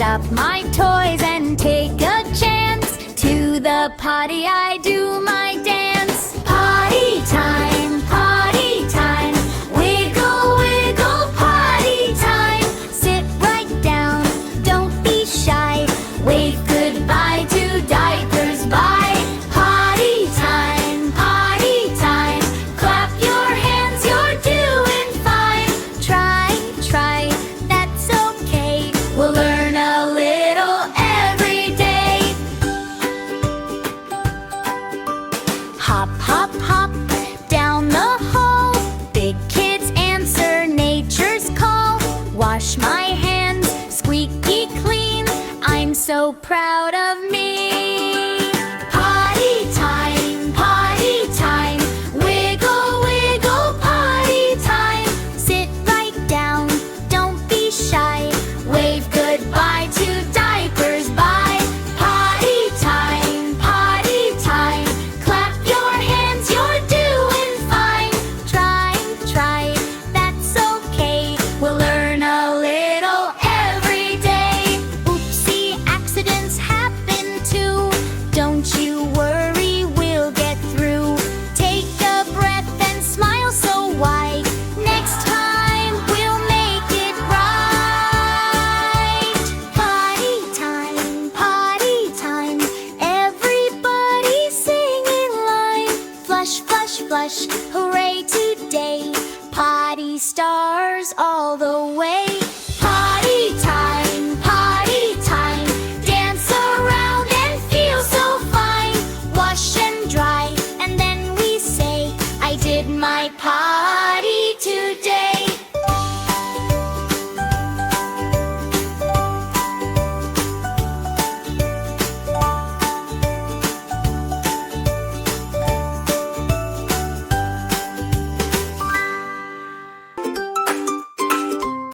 Drop my toys and take a chance. To the potty I do my dance. Potty time, potty time. Wiggle, wiggle, potty time. Sit right down, don't be shy. Wave goodbye to diapers, bye. Potty time, potty time. Clap your hands, you're doing fine. Try, that's okay. We'll learn a little every day. Hop, hop, hop down the hall. Big kids answer nature's call. Wash my hands, squeaky clean. I'm so proud of me. Potty time, potty time. Wiggle, wiggle, potty time. Sit right down, don't be shy. Wave goodbye to diapers, bye. Potty time, potty time. Clap your hands, you're doing fine. Try, that's okay. We'll learn a little every day. Oopsie, accidents happen too. Don't you worry, we'll get through. Take a breath and smile so wide. Next time we'll make it right. Potty time. Everybody sing in line. Flush, flush, flush, hooray today. Potty stars all the way. Potty time, potty time. Dance around and feel so fine. Wash and dry, and then we say, I did my potty today.